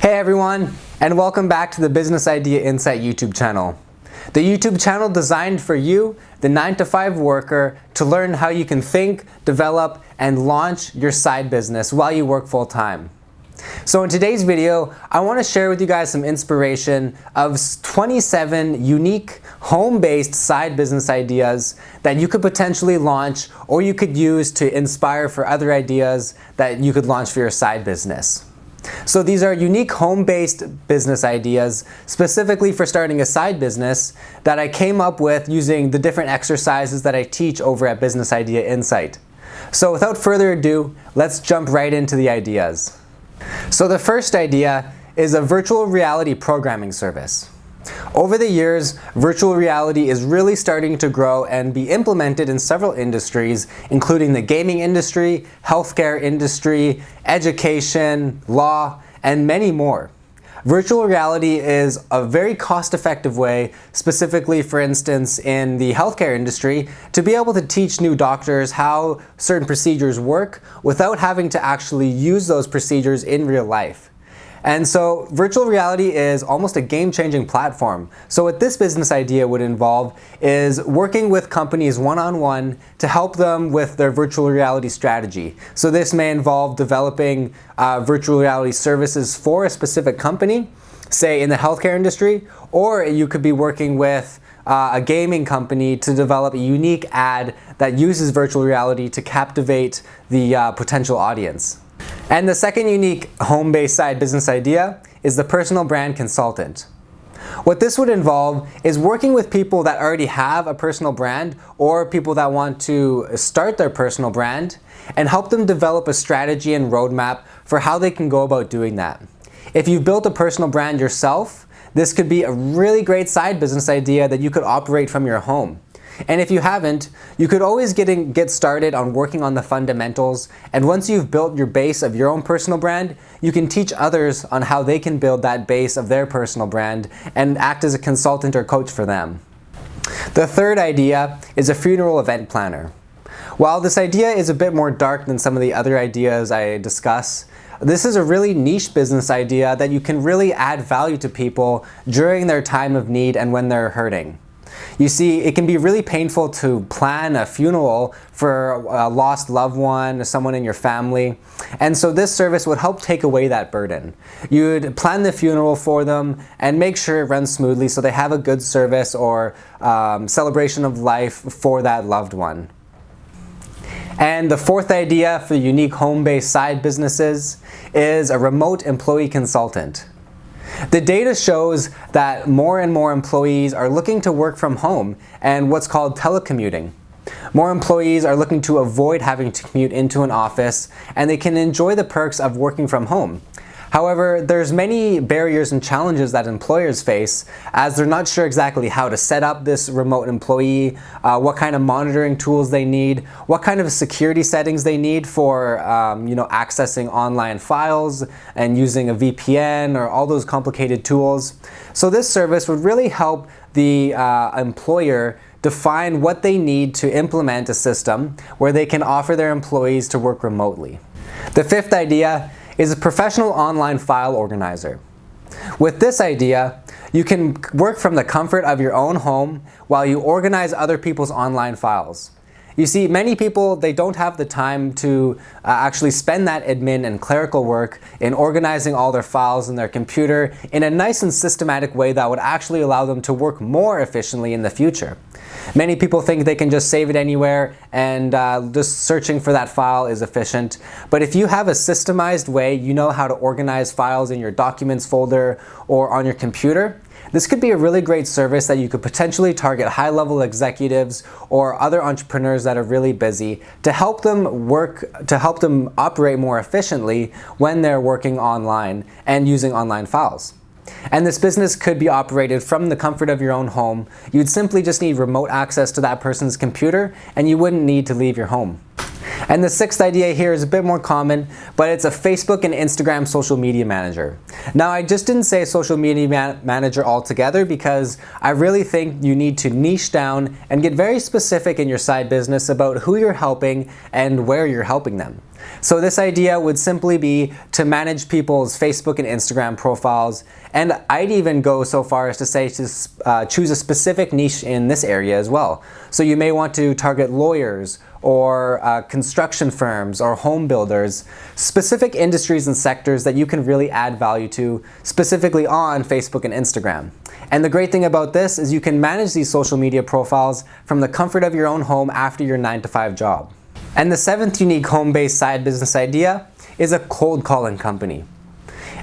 Hey everyone, and welcome back to the Business Idea Insight YouTube channel. The YouTube channel designed for you, the 9-to-5 worker, to learn how you can think, develop, and launch your side business while you work full-time. So in today's video, I want to share with you guys some inspiration of 27 unique home-based side business ideas that you could potentially launch or you could use to inspire for other ideas that you could launch for your side business. So these are unique home-based business ideas specifically for starting a side business that I came up with using the different exercises that I teach over at Business Idea Insight. So without further ado, let's jump right into the ideas. So the first idea is a virtual reality programming service. Over the years, virtual reality is really starting to grow and be implemented in several industries, including the gaming industry, healthcare industry, education, law, and many more. Virtual reality is a very cost-effective way, specifically for instance in the healthcare industry, to be able to teach new doctors how certain procedures work without having to actually use those procedures in real life. And so virtual reality is almost a game-changing platform. So what this business idea would involve is working with companies one-on-one to help them with their virtual reality strategy. So this may involve developing virtual reality services for a specific company, say in the healthcare industry, or you could be working with a gaming company to develop a unique ad that uses virtual reality to captivate the potential audience. And the second unique home-based side business idea is the personal brand consultant. What this would involve is working with people that already have a personal brand or people that want to start their personal brand and help them develop a strategy and roadmap for how they can go about doing that. If you've built a personal brand yourself, this could be a really great side business idea that you could operate from your home. And if you haven't, you could always get started on working on the fundamentals, and once you've built your base of your own personal brand, you can teach others on how they can build that base of their personal brand and act as a consultant or coach for them. The third idea is a funeral event planner. While this idea is a bit more dark than some of the other ideas I discuss, this is a really niche business idea that you can really add value to people during their time of need and when they're hurting. You see, it can be really painful to plan a funeral for a lost loved one or someone in your family, and so this service would help take away that burden. You'd plan the funeral for them and make sure it runs smoothly so they have a good service or celebration of life for that loved one. And the fourth idea for unique home-based side businesses is a remote employee consultant. The data shows that more and more employees are looking to work from home and what's called telecommuting. More employees are looking to avoid having to commute into an office, and they can enjoy the perks of working from home. However, there's many barriers and challenges that employers face as they're not sure exactly how to set up this remote employee, what kind of monitoring tools they need, what kind of security settings they need for accessing online files and using a VPN or all those complicated tools. So this service would really help the employer define what they need to implement a system where they can offer their employees to work remotely. The fifth idea is a professional online file organizer. With this idea, you can work from the comfort of your own home while you organize other people's online files. You see, many people, they don't have the time to actually spend that admin and clerical work in organizing all their files in their computer in a nice and systematic way that would actually allow them to work more efficiently in the future. Many people think they can just save it anywhere and just searching for that file is efficient. But if you have a systemized way, you know how to organize files in your documents folder or on your computer, this could be a really great service that you could potentially target high-level executives or other entrepreneurs that are really busy to help them operate more efficiently when they're working online and using online files. And this business could be operated from the comfort of your own home. You'd simply just need remote access to that person's computer and you wouldn't need to leave your home. And the sixth idea here is a bit more common, but it's a Facebook and Instagram social media manager. Now, I just didn't say social media manager altogether because I really think you need to niche down and get very specific in your side business about who you're helping and where you're helping them. So this idea would simply be to manage people's Facebook and Instagram profiles, and I'd even go so far as to say to choose a specific niche in this area as well. So you may want to target lawyers or construction firms or home builders, specific industries and sectors that you can really add value to specifically on Facebook and Instagram. And the great thing about this is you can manage these social media profiles from the comfort of your own home after your 9-to-5 job. And the seventh unique home-based side business idea is a cold calling company.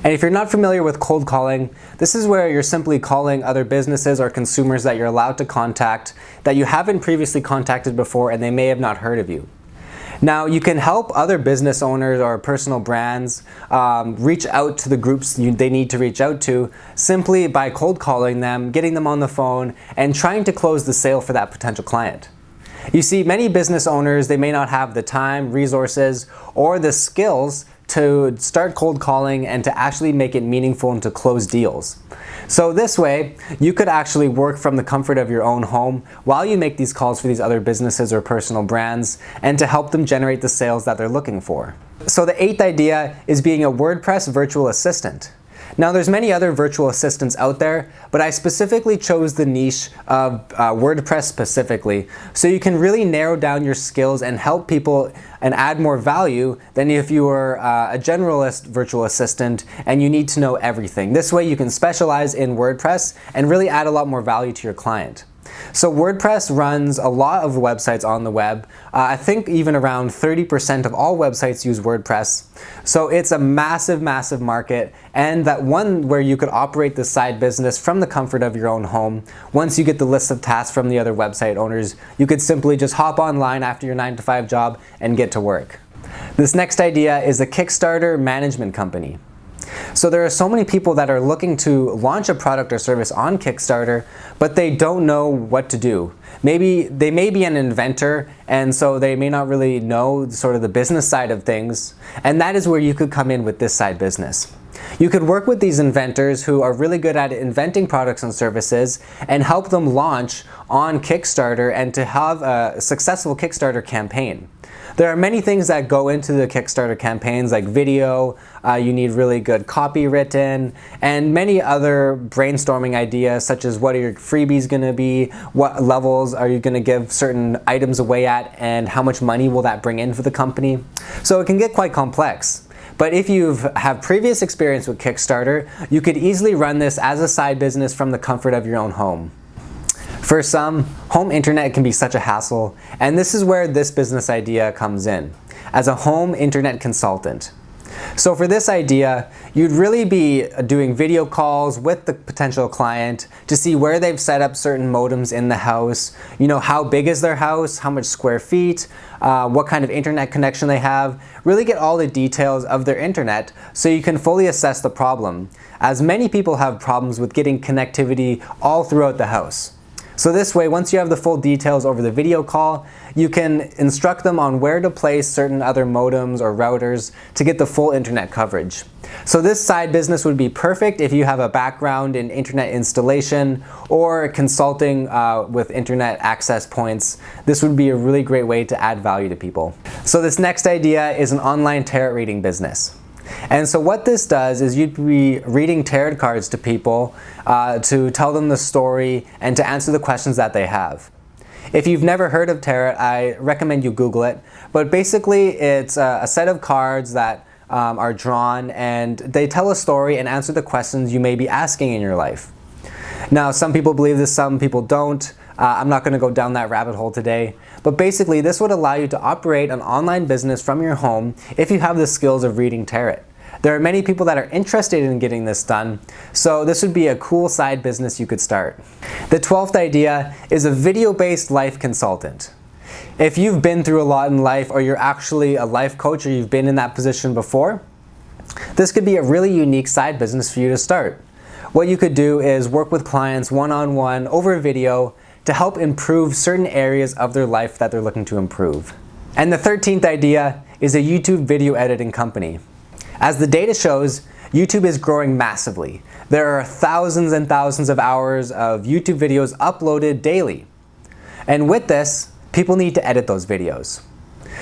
And if you're not familiar with cold calling, this is where you're simply calling other businesses or consumers that you're allowed to contact that you haven't previously contacted before and they may have not heard of you. Now, you can help other business owners or personal brands reach out to the groups they need to reach out to simply by cold calling them, getting them on the phone, and trying to close the sale for that potential client. You see, many business owners, they may not have the time, resources, or the skills to start cold calling and to actually make it meaningful and to close deals. So this way, you could actually work from the comfort of your own home while you make these calls for these other businesses or personal brands and to help them generate the sales that they're looking for. So the eighth idea is being a WordPress virtual assistant. Now, there's many other virtual assistants out there, but I specifically chose the niche of WordPress specifically, so you can really narrow down your skills and help people and add more value than if you were a generalist virtual assistant and you need to know everything. This way you can specialize in WordPress and really add a lot more value to your client. So WordPress runs a lot of websites on the web. I think even around 30% of all websites use WordPress. So it's a massive, massive market, and that one where you could operate the side business from the comfort of your own home. Once you get the list of tasks from the other website owners, you could simply just hop online after your 9-to-5 job and get to work. This next idea is a Kickstarter management company. So there are so many people that are looking to launch a product or service on Kickstarter, but they don't know what to do. Maybe they may be an inventor, and so they may not really know sort of the business side of things, and that is where you could come in with this side business. You could work with these inventors who are really good at inventing products and services and help them launch on Kickstarter and to have a successful Kickstarter campaign. There are many things that go into the Kickstarter campaigns, like video, you need really good copy written, and many other brainstorming ideas, such as what are your freebies going to be, what levels are you going to give certain items away at, and how much money will that bring in for the company. So it can get quite complex. But if you have previous experience with Kickstarter, you could easily run this as a side business from the comfort of your own home. For some, home internet can be such a hassle, and this is where this business idea comes in, as a home internet consultant. So for this idea, you'd really be doing video calls with the potential client to see where they've set up certain modems in the house, how big is their house, how much square feet, what kind of internet connection they have, really get all the details of their internet so you can fully assess the problem, as many people have problems with getting connectivity all throughout the house. So this way, once you have the full details over the video call, you can instruct them on where to place certain other modems or routers to get the full internet coverage. So this side business would be perfect if you have a background in internet installation or consulting with internet access points. This would be a really great way to add value to people. So this next idea is an online tarot reading business. And so what this does is you'd be reading tarot cards to people to tell them the story and to answer the questions that they have. If you've never heard of tarot, I recommend you Google it. But basically, it's a set of cards that are drawn, and they tell a story and answer the questions you may be asking in your life. Now, some people believe this, some people don't. I'm not going to go down that rabbit hole today. But basically, this would allow you to operate an online business from your home if you have the skills of reading tarot. There are many people that are interested in getting this done, so this would be a cool side business you could start. The 12th idea is a video-based life consultant. If you've been through a lot in life, or you're actually a life coach, or you've been in that position before, this could be a really unique side business for you to start. What you could do is work with clients one-on-one over video to help improve certain areas of their life that they're looking to improve. And the 13th idea is a YouTube video editing company. As the data shows, YouTube is growing massively. There are thousands and thousands of hours of YouTube videos uploaded daily. And with this, people need to edit those videos.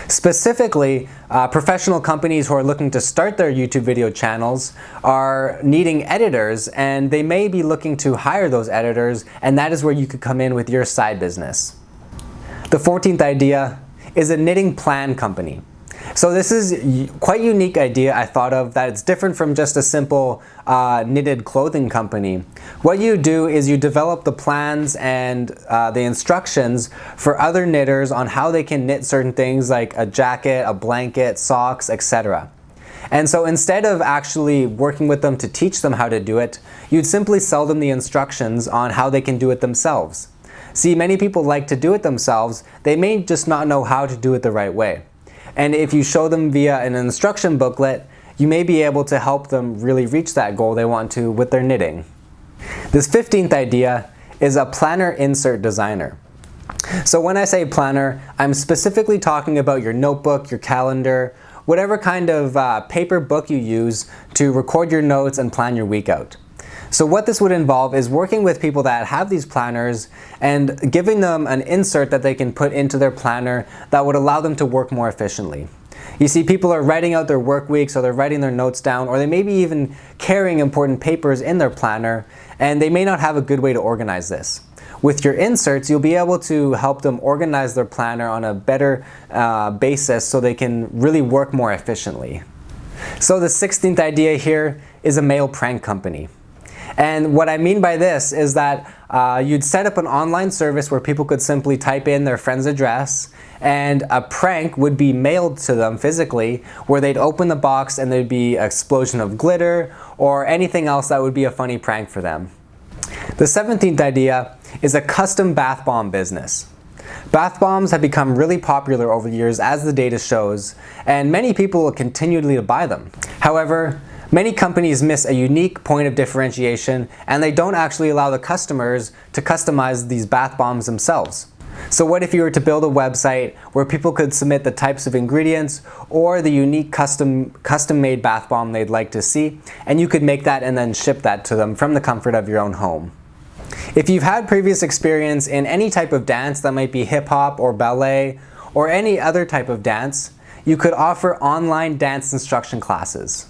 Specifically, professional companies who are looking to start their YouTube video channels are needing editors, and they may be looking to hire those editors, and that is where you could come in with your side business. The 14th idea is a knitting plan company. So this is quite a unique idea I thought of, that it's different from just a simple knitted clothing company. What you do is you develop the plans and the instructions for other knitters on how they can knit certain things like a jacket, a blanket, socks, etc. And so instead of actually working with them to teach them how to do it, you'd simply sell them the instructions on how they can do it themselves. See, many people like to do it themselves, they may just not know how to do it the right way. And if you show them via an instruction booklet, you may be able to help them really reach that goal they want to with their knitting. This 15th idea is a planner insert designer. So when I say planner, I'm specifically talking about your notebook, your calendar, whatever kind of paper book you use to record your notes and plan your week out. So what this would involve is working with people that have these planners and giving them an insert that they can put into their planner that would allow them to work more efficiently. You see, people are writing out their work weeks, or they're writing their notes down, or they may be even carrying important papers in their planner, and they may not have a good way to organize this. With your inserts, you'll be able to help them organize their planner on a better basis so they can really work more efficiently. So the 16th idea here is a mail prank company. And what I mean by this is that you'd set up an online service where people could simply type in their friend's address, and a prank would be mailed to them physically, where they'd open the box and there'd be an explosion of glitter or anything else that would be a funny prank for them. The 17th idea is a custom bath bomb business. Bath bombs have become really popular over the years, as the data shows, and many people will continually buy them. However, many companies miss a unique point of differentiation, and they don't actually allow the customers to customize these bath bombs themselves. So what if you were to build a website where people could submit the types of ingredients or the unique custom-made bath bomb they'd like to see, and you could make that and then ship that to them from the comfort of your own home? If you've had previous experience in any type of dance, that might be hip-hop or ballet or any other type of dance, you could offer online dance instruction classes.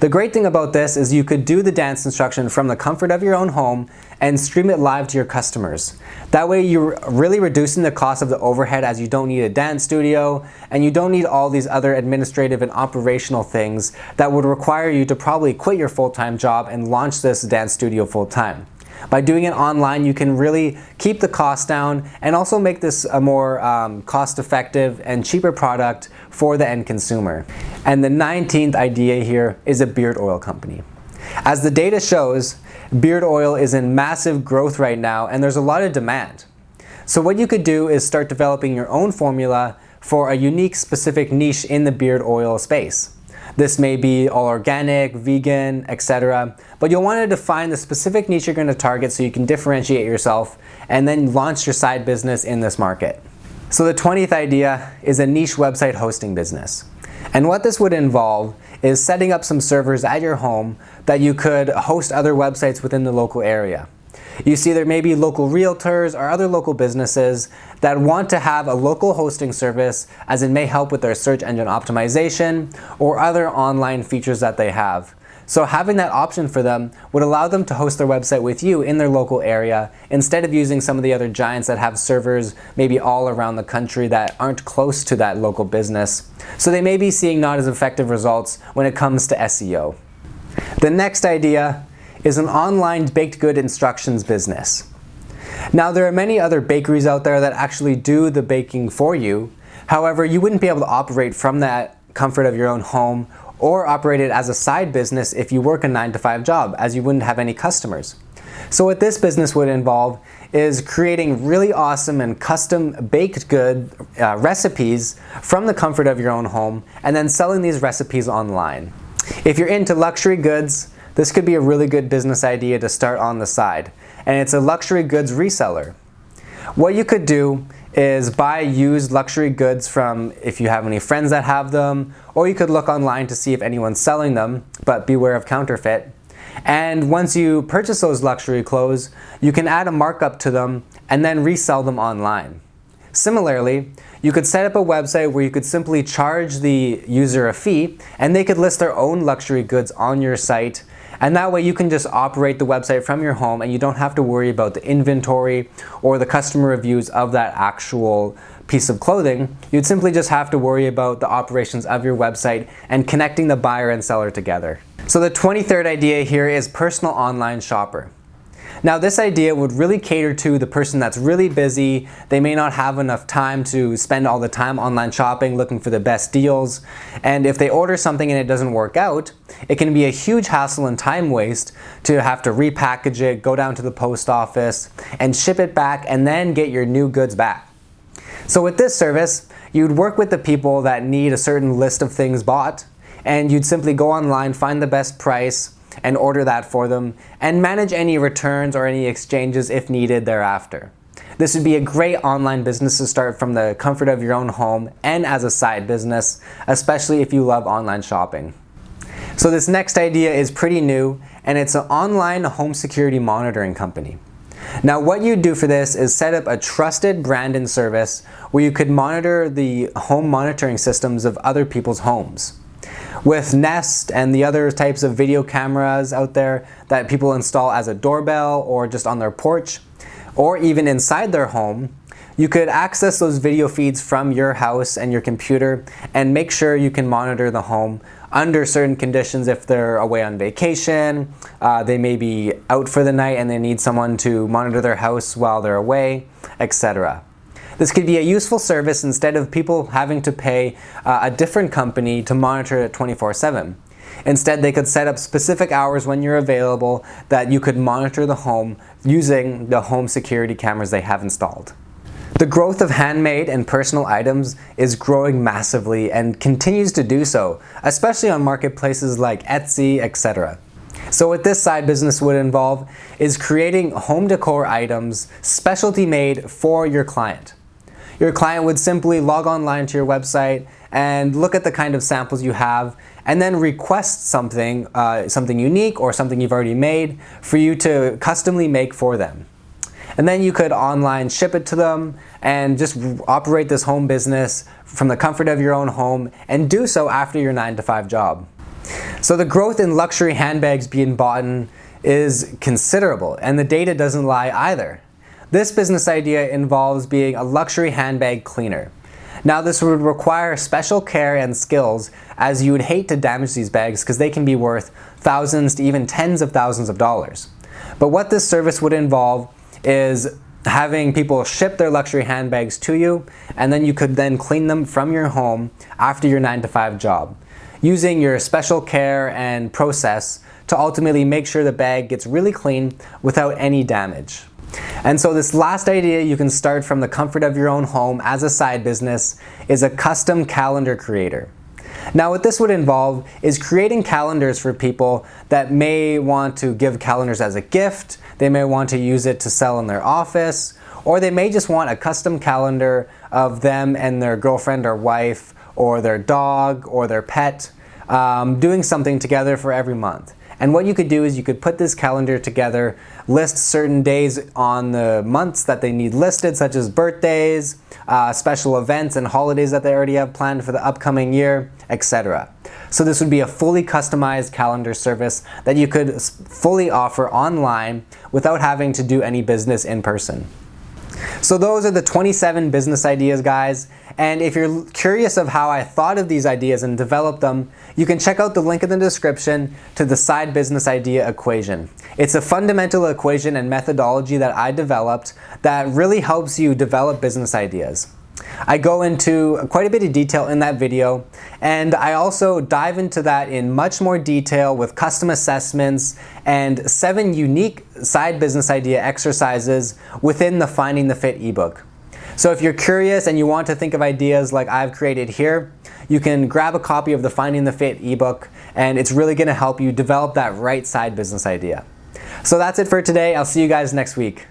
The great thing about this is you could do the dance instruction from the comfort of your own home and stream it live to your customers. That way you're really reducing the cost of the overhead, as you don't need a dance studio and you don't need all these other administrative and operational things that would require you to probably quit your full-time job and launch this dance studio full-time. By doing it online, you can really keep the cost down and also make this a more cost-effective and cheaper product for the end consumer. And the 19th idea here is a beard oil company. As the data shows, beard oil is in massive growth right now, and there's a lot of demand. So what you could do is start developing your own formula for a unique specific niche in the beard oil space. This may be all organic, vegan, etc. But you'll want to define the specific niche you're going to target so you can differentiate yourself and then launch your side business in this market. So the 20th idea is a niche website hosting business. And what this would involve is setting up some servers at your home that you could host other websites within the local area. You see, there may be local realtors or other local businesses that want to have a local hosting service, as it may help with their search engine optimization or other online features that they have. So having that option for them would allow them to host their website with you in their local area, instead of using some of the other giants that have servers maybe all around the country that aren't close to that local business. So they may be seeing not as effective results when it comes to SEO. The next idea is an online baked good instructions business. Now, there are many other bakeries out there that actually do the baking for you. However, you wouldn't be able to operate from that comfort of your own home or operate it as a side business if you work a 9-to-5 job, as you wouldn't have any customers. So what this business would involve is creating really awesome and custom baked good recipes from the comfort of your own home, and then selling these recipes online. If you're into luxury goods, this could be a really good business idea to start on the side, and it's a luxury goods reseller. What you could do is buy used luxury goods from, if you have any friends that have them, or you could look online to see if anyone's selling them, but beware of counterfeit. And once you purchase those luxury clothes, you can add a markup to them and then resell them online. Similarly, you could set up a website where you could simply charge the user a fee and they could list their own luxury goods on your site. And that way you can just operate the website from your home and you don't have to worry about the inventory or the customer reviews of that actual piece of clothing. You'd simply just have to worry about the operations of your website and connecting the buyer and seller together. So the 23rd idea here is personal online shopper. Now this idea would really cater to the person that's really busy. They may not have enough time to spend all the time online shopping looking for the best deals. And if they order something and it doesn't work out, it can be a huge hassle and time waste to have to repackage it, go down to the post office and ship it back and then get your new goods back. So with this service, you'd work with the people that need a certain list of things bought, and you'd simply go online, find the best price, and order that for them, and manage any returns or any exchanges if needed thereafter. This would be a great online business to start from the comfort of your own home and as a side business, especially if you love online shopping. So this next idea is pretty new, and it's an online home security monitoring company. Now what you do for this is set up a trusted brand and service where you could monitor the home monitoring systems of other people's homes. With Nest and the other types of video cameras out there that people install as a doorbell or just on their porch, or even inside their home, you could access those video feeds from your house and your computer and make sure you can monitor the home under certain conditions. If they're away on vacation, they may be out for the night and they need someone to monitor their house while they're away, etc. This could be a useful service instead of people having to pay a different company to monitor it 24/7. Instead, they could set up specific hours when you're available that you could monitor the home using the home security cameras they have installed. The growth of handmade and personal items is growing massively and continues to do so, especially on marketplaces like Etsy, etc. So what this side business would involve is creating home decor items specialty made for your client. Your client would simply log online to your website and look at the kind of samples you have and then request something unique or something you've already made for you to customly make for them. And then you could online ship it to them and just operate this home business from the comfort of your own home and do so after your 9-to-5 job. So the growth in luxury handbags being bought is considerable, and the data doesn't lie either. This business idea involves being a luxury handbag cleaner. Now this would require special care and skills, as you would hate to damage these bags because they can be worth thousands to even tens of thousands of dollars. But what this service would involve is having people ship their luxury handbags to you, and then you could then clean them from your home after your 9-to-5 job, using your special care and process to ultimately make sure the bag gets really clean without any damage. And so this last idea you can start from the comfort of your own home as a side business is a custom calendar creator. Now what this would involve is creating calendars for people that may want to give calendars as a gift, they may want to use it to sell in their office, or they may just want a custom calendar of them and their girlfriend or wife or their dog or their pet doing something together for every month. And what you could do is you could put this calendar together, list certain days on the months that they need listed, such as birthdays, special events and holidays that they already have planned for the upcoming year, etc. So this would be a fully customized calendar service that you could fully offer online without having to do any business in person. So those are the 27 business ideas, guys. And if you're curious of how I thought of these ideas and developed them, you can check out the link in the description to the side business idea equation. It's a fundamental equation and methodology that I developed that really helps you develop business ideas. I go into quite a bit of detail in that video, and I also dive into that in much more detail with custom assessments and 7 unique side business idea exercises within the Finding the Fit ebook. So if you're curious and you want to think of ideas like I've created here, you can grab a copy of the Finding the Fit ebook, and it's really going to help you develop that right side business idea. So that's it for today. I'll see you guys next week.